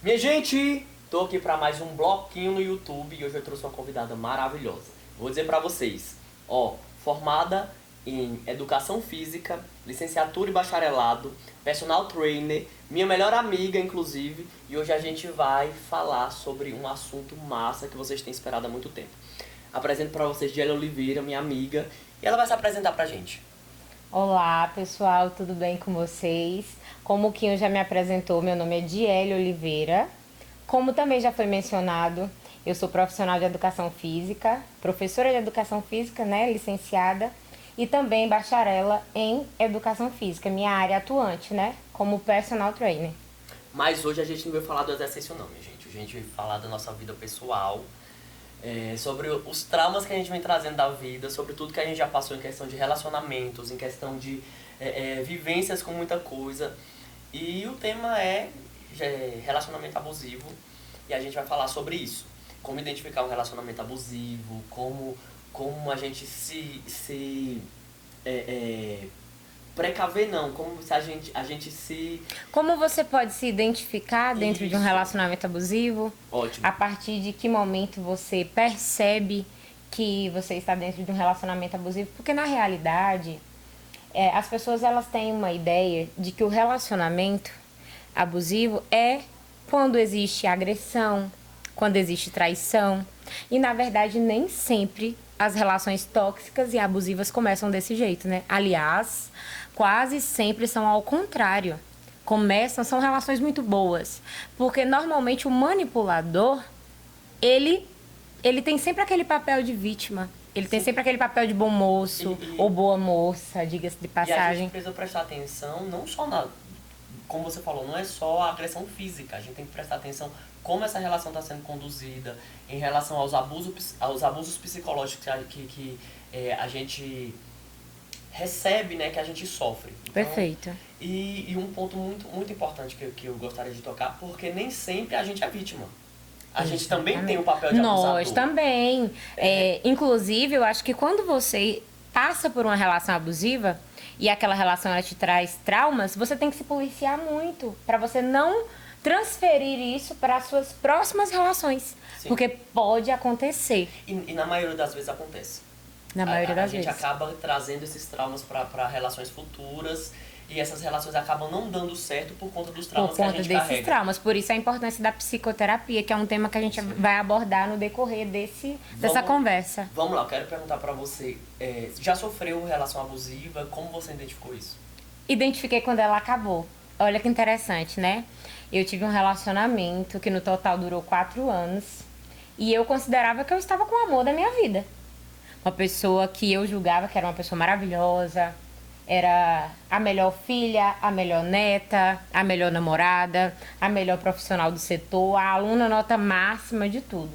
Minha gente, tô aqui para mais um bloquinho no YouTube e hoje eu trouxe uma convidada maravilhosa. Vou dizer para vocês, formada em Educação Física, licenciatura e bacharelado, personal trainer, minha melhor amiga inclusive, e hoje a gente vai falar sobre um assunto massa que vocês têm esperado há muito tempo. Apresento para vocês Diele Oliveira, minha amiga, e ela vai se apresentar pra gente. Olá, pessoal, tudo bem com vocês? Como o Quinho já me apresentou, meu nome é Diele Oliveira. Como também já foi mencionado, eu sou profissional de educação física, professora de educação física, licenciada, e também bacharela em educação física, minha área atuante, como personal trainer. Mas hoje a gente não veio falar do exercício não, minha gente. A gente veio falar da nossa vida pessoal, sobre os traumas que a gente vem trazendo da vida, sobre tudo que a gente já passou em questão de relacionamentos, em questão de vivências com muita coisa. E o tema é relacionamento abusivo e a gente vai falar sobre isso. Como identificar um relacionamento abusivo, como a gente se precaver não, como se a gente se... Como você pode se identificar dentro de um Isso. relacionamento abusivo? Ótimo. A partir de que momento você percebe que você está dentro de um relacionamento abusivo? Porque na realidade, as pessoas elas têm uma ideia de que o relacionamento abusivo é quando existe agressão, quando existe traição. E na verdade nem sempre as relações tóxicas e abusivas começam desse jeito, né? Aliás, quase sempre são ao contrário. São relações muito boas. Porque normalmente o manipulador, ele tem sempre aquele papel de vítima. Ele tem sempre aquele papel de bom moço ou boa moça, diga-se de E a gente passagem. precisa prestar atenção não só como você falou, não é só a agressão física, a gente tem que prestar atenção como essa relação está sendo conduzida em relação aos abusos psicológicos que a gente recebe, né, que a gente sofre. Então, Perfeito. E um ponto muito, muito importante que eu gostaria de tocar, porque nem sempre a gente é vítima. A gente também tem o papel de abusador. Nós também. Inclusive, eu acho que quando você passa por uma relação abusiva e aquela relação ela te traz traumas, você tem que se policiar muito para você não transferir isso para as suas próximas relações. Sim. Porque pode acontecer. E na maioria das vezes acontece. Na maioria das A gente vezes. acaba trazendo esses traumas para relações futuras e essas relações acabam não dando certo por conta dos traumas que a gente desses carrega. traumas. Por isso a importância da psicoterapia, que é um tema que a gente vai abordar no decorrer dessa conversa. Vamos lá, eu quero perguntar para você, já sofreu relação abusiva? Como você identificou isso? Identifiquei quando ela acabou. Olha que interessante, né? Eu tive um relacionamento que no total durou 4 anos e eu considerava que eu estava com o amor da minha vida. Uma pessoa que eu julgava que era uma pessoa maravilhosa, era a melhor filha, a melhor neta, a melhor namorada, a melhor profissional do setor, a aluna nota máxima de tudo.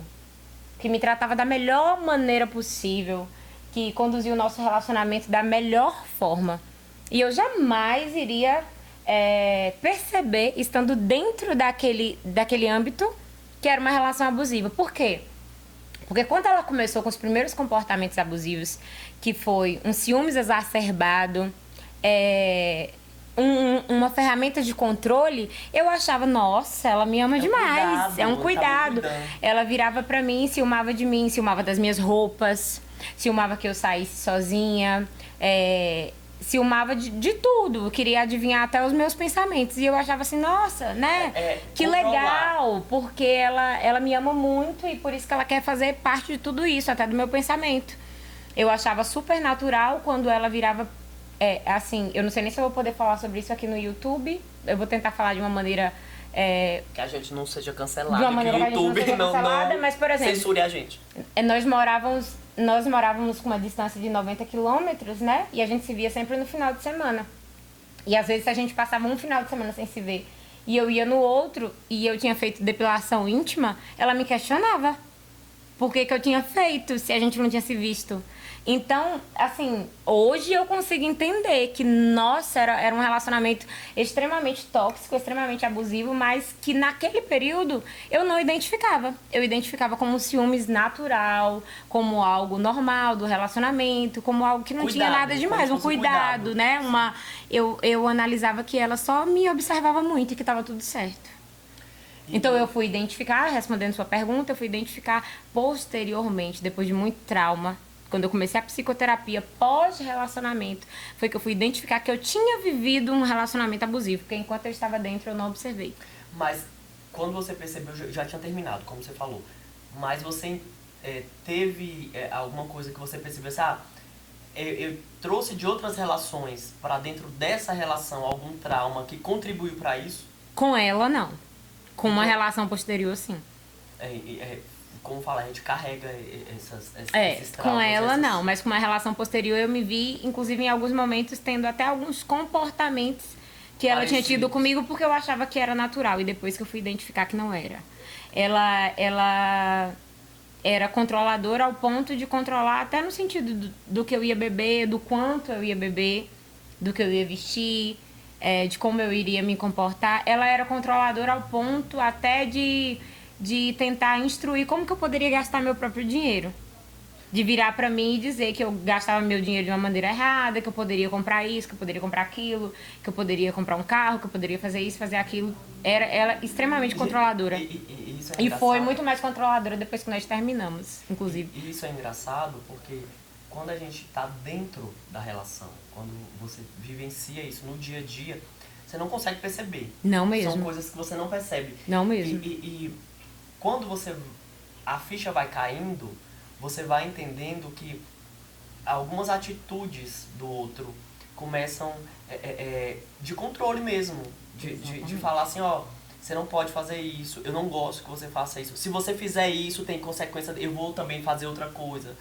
Que me tratava da melhor maneira possível, que conduzia o nosso relacionamento da melhor forma. E eu jamais iria perceber, estando dentro daquele âmbito, que era uma relação abusiva. Por quê? Porque quando ela começou com os primeiros comportamentos abusivos, que foi um ciúmes exacerbado, uma ferramenta de controle, eu achava, nossa, ela me ama demais, é um cuidado. Ela virava pra mim, ciumava de mim, ciumava das minhas roupas, ciumava que eu saísse sozinha, ciumava de tudo, queria adivinhar até os meus pensamentos. E eu achava assim, nossa, né? Que legal, porque ela me ama muito e por isso que ela quer fazer parte de tudo isso, até do meu pensamento. Eu achava super natural quando ela virava, assim, eu não sei nem se eu vou poder falar sobre isso aqui no YouTube. Eu vou tentar falar de uma maneira... que a gente não seja cancelado, de uma maneira que o YouTube não seja cancelada, mas, por exemplo... Censure a gente. Nós morávamos com uma distância de 90 quilômetros, né? E a gente se via sempre no final de semana. E às vezes a gente passava um final de semana sem se ver. E eu ia no outro e eu tinha feito depilação íntima, ela me questionava por que eu tinha feito se a gente não tinha se visto. Então, assim, hoje eu consigo entender que, nossa, era um relacionamento extremamente tóxico, extremamente abusivo, mas que naquele período eu não identificava. Eu identificava como um ciúmes natural, como algo normal do relacionamento, como algo que não tinha nada demais, um cuidado, né? Eu analisava que ela só me observava muito e que estava tudo certo. Então eu fui identificar, respondendo sua pergunta, eu fui identificar posteriormente, depois de muito trauma, quando eu comecei a psicoterapia pós-relacionamento, foi que eu fui identificar que eu tinha vivido um relacionamento abusivo, porque enquanto eu estava dentro eu não observei. Mas quando você percebeu, já tinha terminado, como você falou. Mas você teve alguma coisa que você percebeu assim, eu trouxe de outras relações para dentro dessa relação algum trauma que contribuiu para isso? Com ela, não. Com uma Então, relação posterior, sim. Como fala, a gente carrega esses traumas. Com ela não, mas com uma relação posterior eu me vi, inclusive em alguns momentos, tendo até alguns comportamentos que ela tinha tido comigo porque eu achava que era natural e depois que eu fui identificar que não era. Ela era controladora ao ponto de controlar até no sentido do que eu ia beber, do quanto eu ia beber, do que eu ia vestir, de como eu iria me comportar. Ela era controladora ao ponto até de tentar instruir como que eu poderia gastar meu próprio dinheiro. De virar pra mim e dizer que eu gastava meu dinheiro de uma maneira errada, que eu poderia comprar isso, que eu poderia comprar aquilo, que eu poderia comprar um carro, que eu poderia fazer isso, fazer aquilo. Ela extremamente controladora. Isso é E engraçado. foi muito mais controladora depois que nós terminamos, inclusive. E isso é engraçado porque quando a gente tá dentro da relação, quando você vivencia isso no dia a dia, você não consegue perceber. Não mesmo. São coisas que você não percebe. Não mesmo. E quando a ficha vai caindo, você vai entendendo que algumas atitudes do outro começam de controle mesmo. De falar assim, você não pode fazer isso, eu não gosto que você faça isso. Se você fizer isso, tem consequência, eu vou também fazer outra coisa.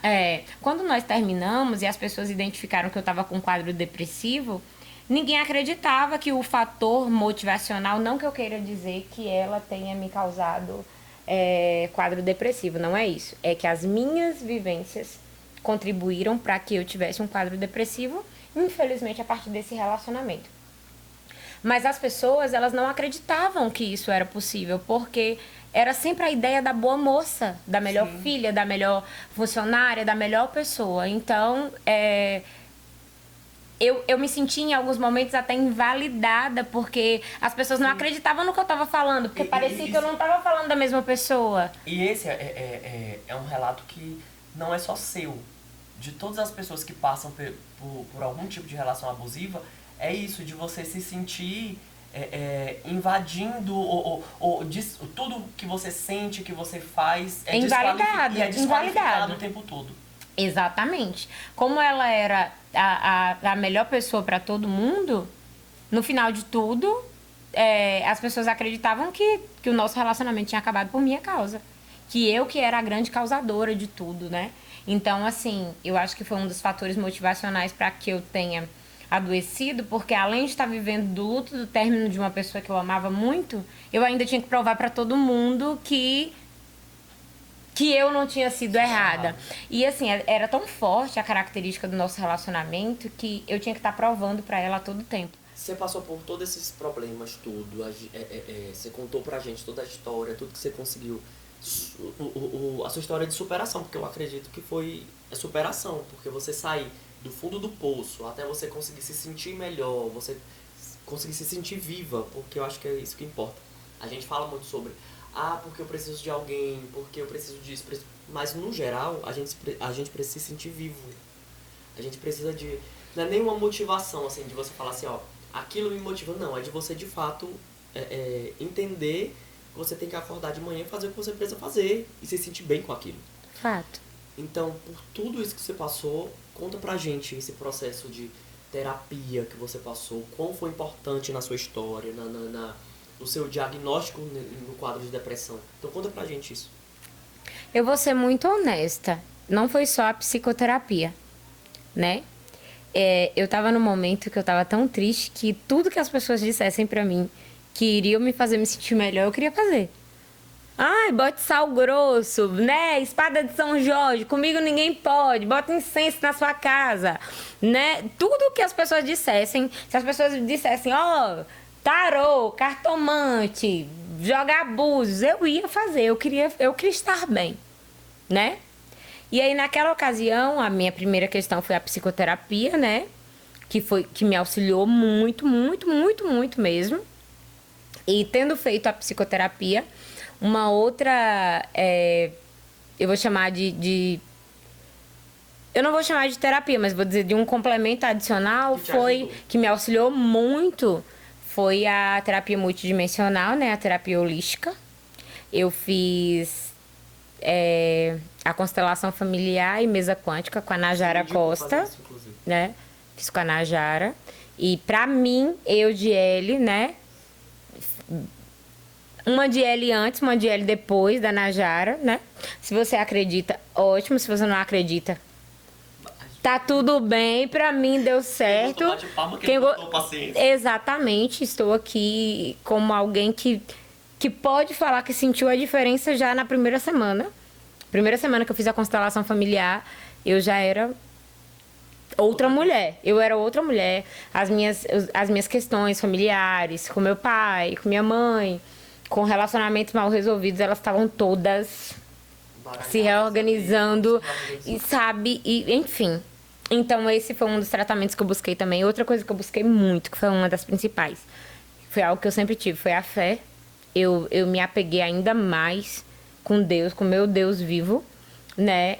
Quando nós terminamos e as pessoas identificaram que eu estava com um quadro depressivo, ninguém acreditava que o fator motivacional, não que eu queira dizer que ela tenha me causado quadro depressivo, não é isso. É que as minhas vivências contribuíram para que eu tivesse um quadro depressivo, infelizmente, a partir desse relacionamento. Mas as pessoas, elas não acreditavam que isso era possível, porque era sempre a ideia da boa moça, da melhor Sim. filha, da melhor funcionária, da melhor pessoa. Então, eu me senti em alguns momentos até invalidada, porque as pessoas não acreditavam no que eu estava falando, porque parecia que eu não estava falando da mesma pessoa. E esse é um relato que não é só seu. De todas as pessoas que passam por algum tipo de relação abusiva, é isso, de você se sentir invadindo, tudo que você sente, que você faz, Invalidado, desqualificado o tempo todo. Exatamente. Como ela era a melhor pessoa para todo mundo, no final de tudo, as pessoas acreditavam que o nosso relacionamento tinha acabado por minha causa. Que eu que era a grande causadora de tudo, né? Então, assim, eu acho que foi um dos fatores motivacionais para que eu tenha adoecido, porque além de estar vivendo do luto do término de uma pessoa que eu amava muito, eu ainda tinha que provar para todo mundo que eu não tinha sido errada. E assim, era tão forte a característica do nosso relacionamento que eu tinha que estar provando para ela a todo tempo. Você passou por todos esses problemas, tudo. Você contou pra gente toda a história, tudo que você conseguiu. A sua história de superação, porque eu acredito que foi a superação, porque você sair do fundo do poço até você conseguir se sentir melhor, você conseguir se sentir viva, porque eu acho que é isso que importa. A gente fala muito sobre, porque eu preciso de alguém, porque eu preciso disso, mas no geral a gente precisa se sentir vivo. A gente precisa de, não é nenhuma motivação assim, de você falar assim, aquilo me motiva, não, é de você de fato entender que você tem que acordar de manhã e fazer o que você precisa fazer e se sentir bem com aquilo. Fato. Então, por tudo isso que você passou, conta pra gente esse processo de terapia que você passou, quão foi importante na sua história, no seu diagnóstico no quadro de depressão. Então, conta pra gente isso. Eu vou ser muito honesta. Não foi só a psicoterapia, né? Eu tava num momento que eu tava tão triste que tudo que as pessoas dissessem pra mim que iriam me fazer me sentir melhor, eu queria fazer. Ai, bote sal grosso, né? Espada de São Jorge, comigo ninguém pode, bota incenso na sua casa, né? Tudo que as pessoas dissessem, se as pessoas dissessem, tarô, cartomante, jogar búzios, eu ia fazer, eu queria estar bem, né? E aí, naquela ocasião, a minha primeira questão foi a psicoterapia, né? Que me auxiliou muito, muito, muito, muito mesmo. E tendo feito a psicoterapia, Uma outra, eu vou chamar eu não vou chamar de terapia, mas vou dizer de um complemento adicional, que me auxiliou muito, foi a terapia multidimensional, né? A terapia holística. Eu fiz a constelação familiar e mesa quântica com a Najara Costa, né? Fiz com a Najara. E pra mim, eu de L, né? Uma de L antes, uma de L depois da Najara, né? Se você acredita, ótimo. Se você não acredita, tá tudo bem, pra mim deu certo. Exatamente, estou aqui como alguém que pode falar que sentiu a diferença já na primeira semana. Primeira semana que eu fiz a constelação familiar, eu já era outra mulher. Eu era outra mulher. As minhas questões familiares, com meu pai, com minha mãe, com relacionamentos mal resolvidos, elas estavam todas se reorganizando, e sabe, enfim. Então, esse foi um dos tratamentos que eu busquei também. Outra coisa que eu busquei muito, que foi uma das principais, foi algo que eu sempre tive, foi a fé. Eu me apeguei ainda mais com Deus, com meu Deus vivo, né?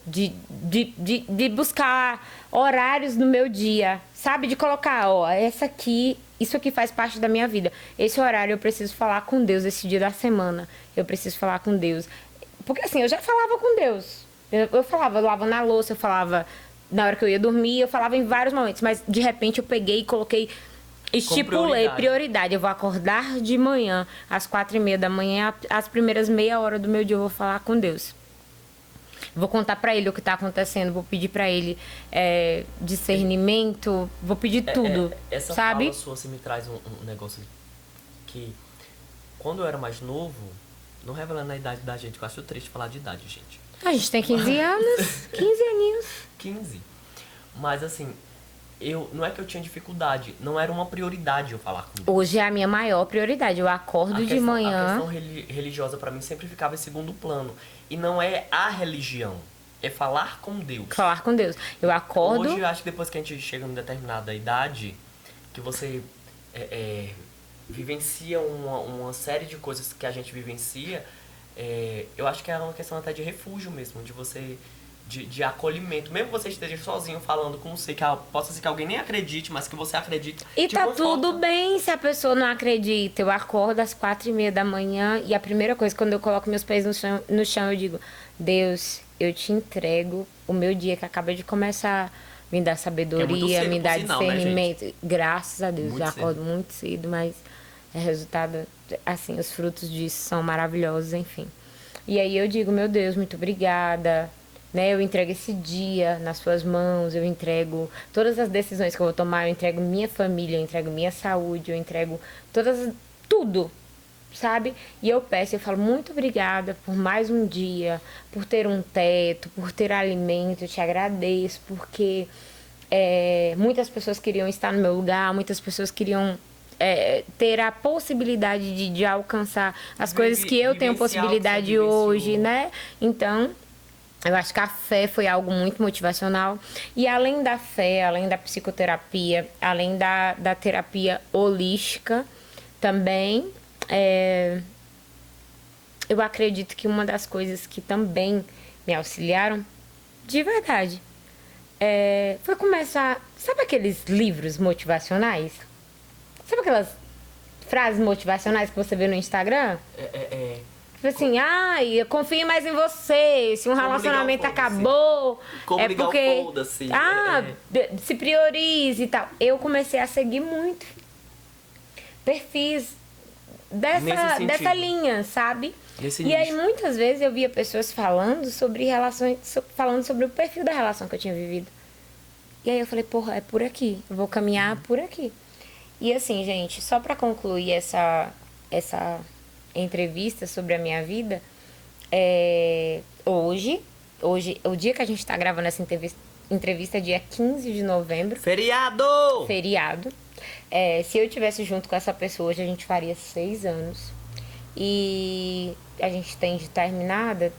De buscar horários no meu dia, sabe? De colocar, isso aqui faz parte da minha vida. Esse horário eu preciso falar com Deus, esse dia da semana. Eu preciso falar com Deus. Porque assim, eu já falava com Deus. Eu falava, eu lavava na louça, eu falava na hora que eu ia dormir, eu falava em vários momentos. Mas de repente eu peguei e coloquei, estipulei prioridade. Eu vou acordar de manhã, às 4h30 da manhã, as primeiras meia hora do meu dia eu vou falar com Deus. Vou contar pra ele o que tá acontecendo, vou pedir pra ele discernimento, vou pedir tudo, essa sabe? Fala sua, você me traz um negócio que, quando eu era mais novo, não revelando a idade da gente, eu acho triste falar de idade, gente. A gente tem 15 anos, 15 aninhos. 15. Mas assim, não é que eu tinha dificuldade, não era uma prioridade eu falar com Deus. Hoje é a minha maior prioridade, eu acordo de manhã. A questão religiosa pra mim sempre ficava em segundo plano. E não é a religião, é falar com Deus. Falar com Deus. Eu acordo... Hoje, eu acho que depois que a gente chega em determinada idade, que você vivencia uma série de coisas que a gente vivencia, eu acho que é uma questão até de refúgio mesmo, de você... De acolhimento, mesmo que você esteja sozinho falando com você, que possa ser que alguém nem acredite, mas que você acredite. E tá tudo bem se a pessoa não acredita. Eu acordo às 4h30 da manhã e a primeira coisa, quando eu coloco meus pés no chão, eu digo: Deus, eu te entrego o meu dia que acaba de começar. Me dá sabedoria, me dá discernimento. Né, graças a Deus, eu acordo muito cedo, mas é resultado, assim, os frutos disso são maravilhosos, enfim. E aí eu digo: meu Deus, muito obrigada. Né, eu entrego esse dia nas suas mãos, eu entrego todas as decisões que eu vou tomar, eu entrego minha família, eu entrego minha saúde, eu entrego tudo, sabe? E eu peço, eu falo: muito obrigada por mais um dia, por ter um teto, por ter alimento, eu te agradeço, porque muitas pessoas queriam estar no meu lugar, muitas pessoas queriam ter a possibilidade de alcançar as coisas que eu tenho possibilidade hoje, né? Então... eu acho que a fé foi algo muito motivacional. E além da fé, além da psicoterapia, além da terapia holística, também, eu acredito que uma das coisas que também me auxiliaram, de verdade, foi começar... sabe aqueles livros motivacionais? Sabe aquelas frases motivacionais que você vê no Instagram? Tipo assim, confie mais em você, se um relacionamento acabou, como porque... foda-se. Se priorize e tal. Eu comecei a seguir muito perfis dessa linha, sabe? E aí, muitas vezes, eu via pessoas falando sobre relações, falando sobre o perfil da relação que eu tinha vivido. E aí eu falei: porra, é por aqui, eu vou caminhar por aqui. E assim, gente, só pra concluir essa entrevista sobre a minha vida, hoje, o dia que a gente tá gravando essa entrevista é dia 15 de novembro. Feriado! Se eu tivesse junto com essa pessoa, hoje a gente faria 6 anos. E a gente tem de terminada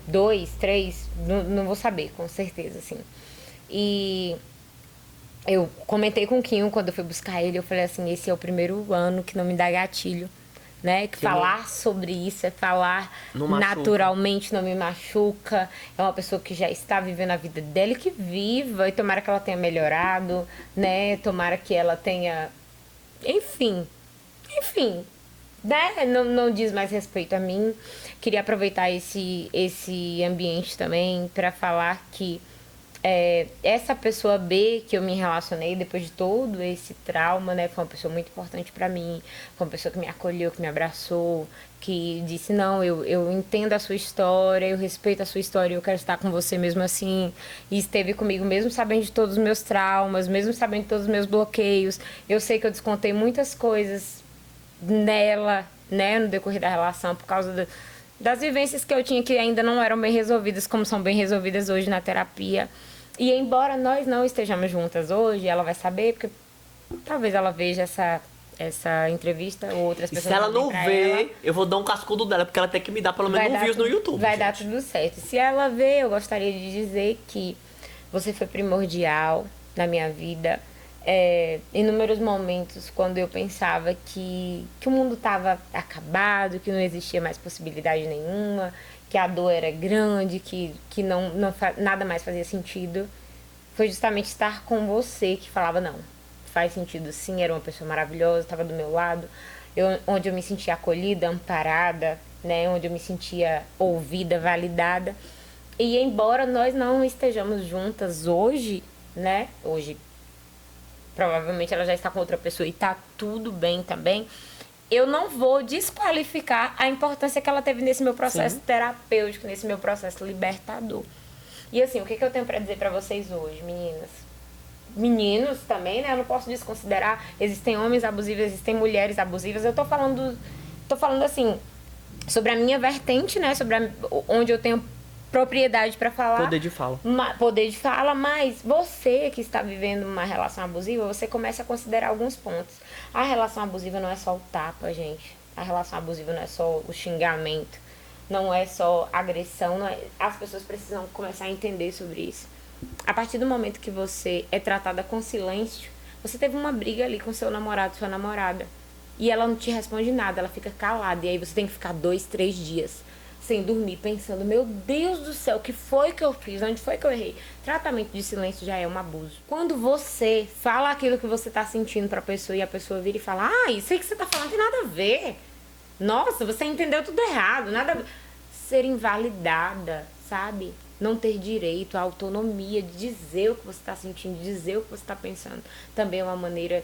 2, 3, não vou saber, com certeza, assim. E... eu comentei com o Quinho quando eu fui buscar ele, eu falei assim: esse é o primeiro ano que não me dá gatilho né? Que falar sobre isso é falar Não machuca. naturalmente, não me machuca. É uma pessoa que já está vivendo a vida dela e que viva. E tomara que ela tenha melhorado, né? Tomara que ela tenha... Enfim, né? Não diz mais respeito a mim. Queria aproveitar esse ambiente também para falar que essa pessoa B que eu me relacionei depois de todo esse trauma, né, foi uma pessoa muito importante para mim, foi uma pessoa que me acolheu, que me abraçou, que disse, não, eu entendo a sua história, eu respeito a sua história, eu quero estar com você mesmo assim, e esteve comigo mesmo sabendo de todos os meus traumas, mesmo sabendo de todos os meus bloqueios. Eu sei que eu descontei muitas coisas nela, né, no decorrer da relação, por causa das vivências que eu tinha que ainda não eram bem resolvidas, como são bem resolvidas hoje na terapia. E embora nós não estejamos juntas hoje, ela vai saber, porque talvez ela veja essa entrevista ou outras E pessoas. se ela não pra vê, ela, eu vou dar um cascudo dela, porque ela tem que me dar pelo menos views no YouTube. Vai gente. dar tudo certo. Se ela ver, eu gostaria de dizer que você foi primordial na minha vida. Inúmeros momentos quando eu pensava que o mundo estava acabado, que não existia mais possibilidade nenhuma, que a dor era grande, que nada mais fazia sentido. Foi justamente estar com você que falava, não, faz sentido sim, era uma pessoa maravilhosa, estava do meu lado, onde eu me sentia acolhida, amparada, né, onde eu me sentia ouvida, validada. E embora nós não estejamos juntas hoje, né, hoje provavelmente ela já está com outra pessoa e tá tudo bem também, eu não vou desqualificar a importância que ela teve nesse meu processo terapêutico, nesse meu processo libertador. E assim, o que eu tenho pra dizer pra vocês hoje, meninas? Meninos também, né? Eu não posso desconsiderar. Existem homens abusivos, existem mulheres abusivas. Eu tô falando assim, sobre a minha vertente, né? Sobre onde eu tenho propriedade pra falar. Poder de fala. Poder de fala, mas você que está vivendo uma relação abusiva, você começa a considerar alguns pontos. A relação abusiva não é só o tapa, gente. A relação abusiva não é só o xingamento. Não é só agressão. As pessoas precisam começar a entender sobre isso. A partir do momento que você é tratada com silêncio, você teve uma briga ali com seu namorado, sua namorada, e ela não te responde nada, ela fica calada. E aí você tem que ficar 2, 3 dias sem dormir, pensando, meu Deus do céu, o que foi que eu fiz? Onde foi que eu errei? Tratamento de silêncio já é um abuso. Quando você fala aquilo que você tá sentindo pra pessoa e a pessoa vira e fala, isso aí que você tá falando tem nada a ver. Nossa, você entendeu tudo errado, nada a ver. Ser invalidada, sabe? Não ter direito à autonomia de dizer o que você está sentindo, de dizer o que você está pensando. Também é uma maneira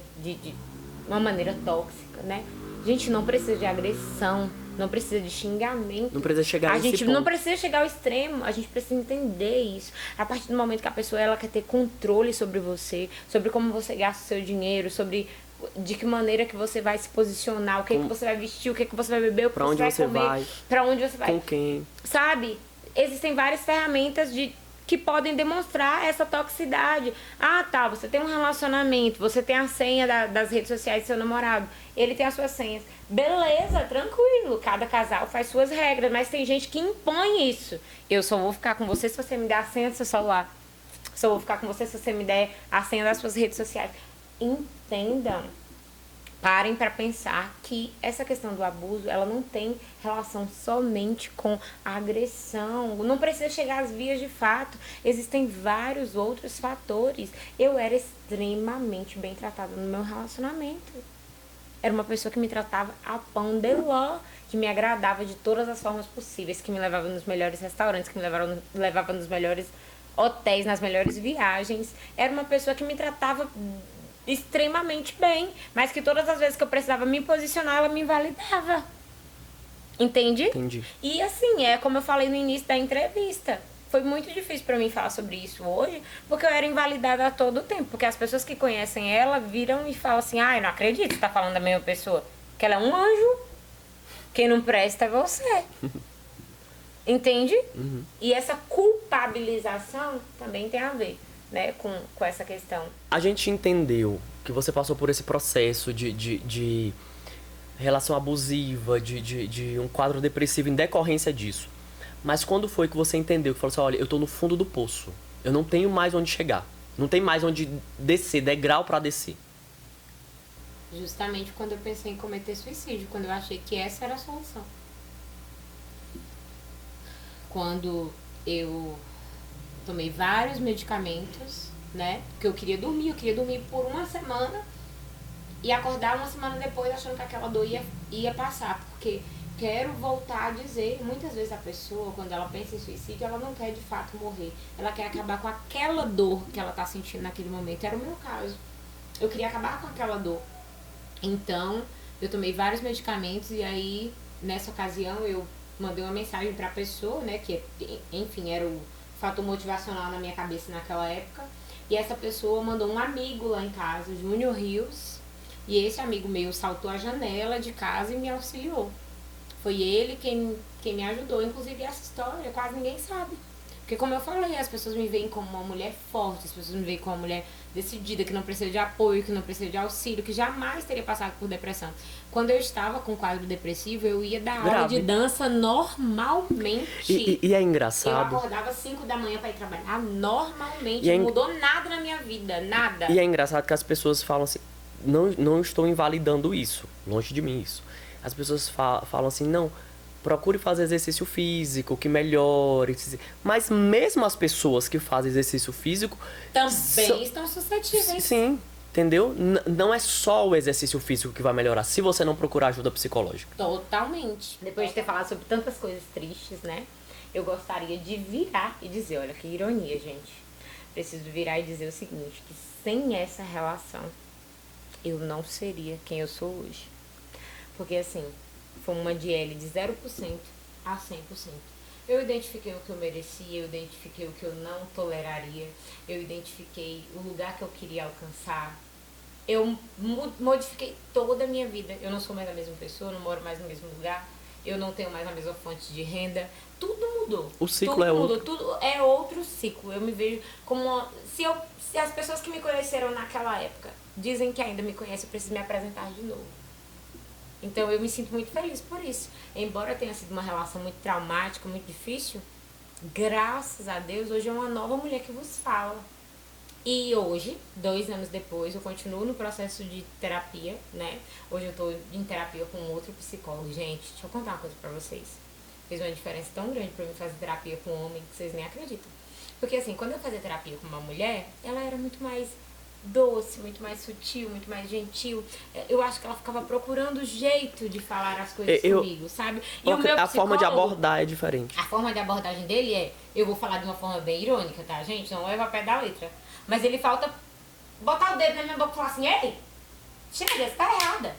uma maneira tóxica, né? A gente não precisa de agressão, não precisa de xingamento. Não precisa chegar A nesse gente ponto. não precisa chegar ao extremo, a gente precisa entender isso. A partir do momento que a pessoa ela quer ter controle sobre você, sobre como você gasta o seu dinheiro, sobre de que maneira que você vai se posicionar, o que, que você vai vestir, o que você vai beber, o que Pra você onde vai você comer, vai, pra onde você vai. com quem. Sabe? Existem várias ferramentas que podem demonstrar essa toxicidade. Tá, você tem um relacionamento, você tem a senha das redes sociais do seu namorado, ele tem as suas senhas. Beleza, tranquilo, cada casal faz suas regras, mas tem gente que impõe isso. Eu só vou ficar com você se você me der a senha do seu celular. Só vou ficar com você se você me der a senha das suas redes sociais. Entendam. Parem para pensar que essa questão do abuso, ela não tem relação somente com a agressão. Não precisa chegar às vias de fato. Existem vários outros fatores. Eu era extremamente bem tratada no meu relacionamento. Era uma pessoa que me tratava a pão de ló, que me agradava de todas as formas possíveis, que me levava nos melhores restaurantes, que me levava nos melhores hotéis, nas melhores viagens. Era uma pessoa que me tratava extremamente bem, mas que todas as vezes que eu precisava me posicionar, ela me invalidava. Entende? Entendi. E assim, como eu falei no início da entrevista, foi muito difícil pra mim falar sobre isso hoje, porque eu era invalidada a todo tempo, porque as pessoas que conhecem ela viram e falam assim, eu não acredito que você tá falando da mesma pessoa, que ela é um anjo, quem não presta é você. Entende? Uhum. E essa culpabilização também tem a ver, né, com essa questão. A gente entendeu que você passou por esse processo de relação abusiva, de um quadro depressivo em decorrência disso. Mas quando foi que você entendeu, que falou assim, olha, eu tô no fundo do poço, eu não tenho mais onde chegar, não tem mais onde descer, degrau pra descer? Justamente quando eu pensei em cometer suicídio, quando eu achei que essa era a solução. Quando eu tomei vários medicamentos, né? Porque eu queria dormir por uma semana e acordar uma semana depois achando que aquela dor ia passar. Porque quero voltar a dizer, muitas vezes a pessoa, quando ela pensa em suicídio, ela não quer de fato morrer. Ela quer acabar com aquela dor que ela tá sentindo naquele momento. Era o meu caso. Eu queria acabar com aquela dor. Então, eu tomei vários medicamentos e aí, nessa ocasião, eu mandei uma mensagem pra pessoa, né, que, enfim, era o fator motivacional na minha cabeça naquela época. E essa pessoa mandou um amigo lá em casa, Júnior Rios, e esse amigo meu saltou a janela de casa e me auxiliou. Foi ele quem me ajudou. Inclusive, essa história quase ninguém sabe. Porque, como eu falei, as pessoas me veem como uma mulher forte, as pessoas me veem como uma mulher decidida, que não precisa de apoio, que não precisa de auxílio, que jamais teria passado por depressão. Quando eu estava com quadro depressivo, eu ia dar aula de dança normalmente. E é engraçado. Eu acordava às 5 da manhã para ir trabalhar normalmente. Não mudou nada na minha vida, nada. E é engraçado que as pessoas falam assim, não estou invalidando isso, longe de mim isso. As pessoas falam assim, não, procure fazer exercício físico, que melhore. Mas mesmo as pessoas que fazem exercício físico... Também estão suscetíveis. Sim, entendeu? Não é só o exercício físico que vai melhorar, se você não procurar ajuda psicológica. Totalmente. Depois de ter falado sobre tantas coisas tristes, né? Eu gostaria de virar e dizer, olha que ironia, gente. Preciso virar e dizer o seguinte, que sem essa relação, eu não seria quem eu sou hoje. Porque assim, foi uma DL de 0% a 100%. Eu identifiquei o que eu merecia, eu identifiquei o que eu não toleraria, eu identifiquei o lugar que eu queria alcançar. Eu modifiquei toda a minha vida. Eu não sou mais a mesma pessoa, não moro mais no mesmo lugar, eu não tenho mais a mesma fonte de renda. Tudo mudou. O ciclo é outro. Tudo é outro ciclo. Eu me vejo como uma... Se as pessoas que me conheceram naquela época dizem que ainda me conhecem, eu preciso me apresentar de novo. Então eu me sinto muito feliz por isso. Embora tenha sido uma relação muito traumática, muito difícil, graças a Deus, hoje é uma nova mulher que vos fala. E hoje, 2 anos depois, eu continuo no processo de terapia, né? Hoje eu tô em terapia com outro psicólogo. Gente, deixa eu contar uma coisa pra vocês. Fez uma diferença tão grande pra mim fazer terapia com um homem que vocês nem acreditam. Porque assim, quando eu fazia terapia com uma mulher, ela era muito mais doce, muito mais sutil, muito mais gentil. Eu acho que ela ficava procurando jeito de falar as coisas comigo, sabe? E o meu a forma de abordar é diferente. A forma de abordagem dele é, eu vou falar de uma forma bem irônica, tá, gente? Não leva a pé da letra. Mas ele falta botar o dedo na minha boca e falar assim, ei, chega, você tá errada.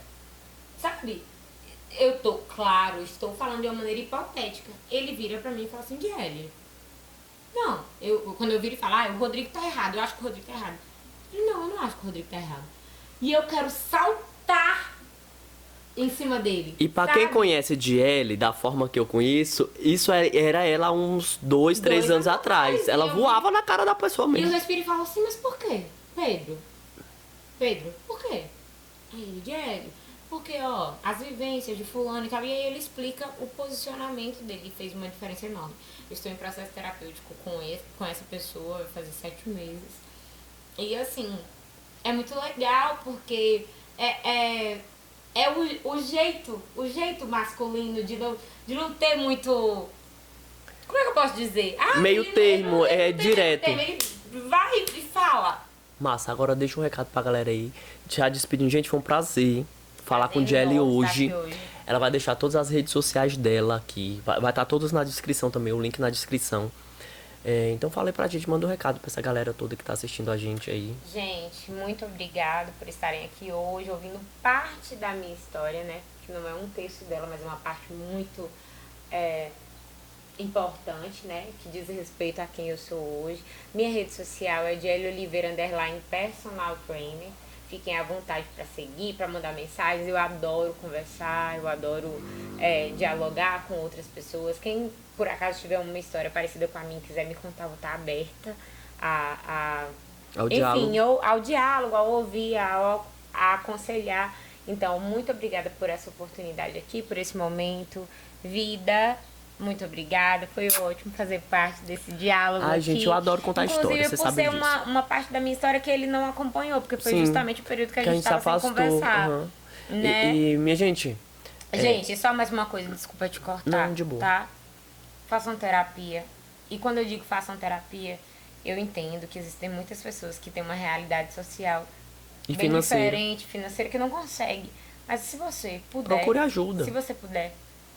Sabe? Estou falando de uma maneira hipotética. Ele vira pra mim e fala assim, Diele, não, quando eu viro e falo, o Rodrigo tá errado, eu acho que o Rodrigo tá errado. Não, eu não acho que o Rodrigo tá errado. E eu quero saltar em cima dele. E pra quem conhece Diele, da forma que eu conheço, isso era ela uns 2, 3 anos atrás. Ela voava na cara da pessoa mesmo. E eu respiro e falo assim, mas por quê? Pedro, por quê? Aí ele, Diego, porque, ó, as vivências de fulano e tal. E aí ele explica o posicionamento dele, fez uma diferença enorme. Eu estou em processo terapêutico com essa pessoa, vai fazer 7 meses. E assim, é muito legal porque é o jeito masculino de não ter muito... Como é que eu posso dizer? Meio termo, direto. Ele vai e fala. Massa, agora deixa um recado pra galera aí. Já despedindo, gente, foi um prazer falar com Diele hoje. Ela vai deixar todas as redes sociais dela aqui. Vai estar todas na descrição também, o link na descrição. Então fala aí pra gente, manda um recado pra essa galera toda que tá assistindo a gente aí. Gente, muito obrigada por estarem aqui hoje, ouvindo parte da minha história, né? Que não é um terço dela, mas é uma parte muito importante, né? Que diz respeito a quem eu sou hoje. Minha rede social é Diele Oliveira _personal trainer. Fiquem à vontade para seguir, para mandar mensagens. Eu adoro conversar, eu adoro dialogar com outras pessoas. Quem por acaso tiver uma história parecida com a minha, quiser me contar, vou estar aberta ao diálogo, a ouvir, a aconselhar. Então, muito obrigada por essa oportunidade aqui, por esse momento. Vida, Muito obrigada, foi ótimo fazer parte desse diálogo Ai, aqui. gente, eu adoro contar Inclusive, história, você por sabe ser disso. uma parte da minha história que ele não acompanhou, porque foi Sim, justamente o período que a que a gente gente se estava sem afastou. conversar, Aham. né? Minha gente, Gente, só mais uma coisa, desculpa te cortar, Não, de boa. tá? Façam terapia. E quando eu digo façam terapia, eu entendo que existem muitas pessoas que têm uma realidade social E bem financeira. diferente, financeira, que não consegue. Mas se você puder... Procure ajuda. Se você puder,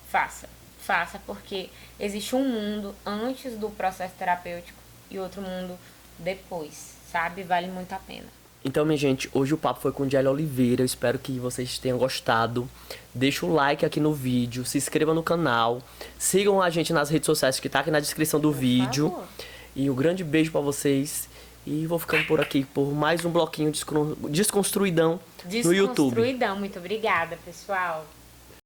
faça. Faça, porque existe um mundo antes do processo terapêutico e outro mundo depois, sabe? Vale muito a pena. Então, minha gente, hoje o papo foi com Jelly Oliveira. Eu espero que vocês tenham gostado. Deixa o like aqui no vídeo, se inscreva no canal, sigam a gente nas redes sociais que tá aqui na descrição do vídeo. favor. E um grande beijo pra vocês. E vou ficando por aqui por mais um bloquinho desconstruidão no YouTube. Desconstruidão. Muito obrigada, pessoal.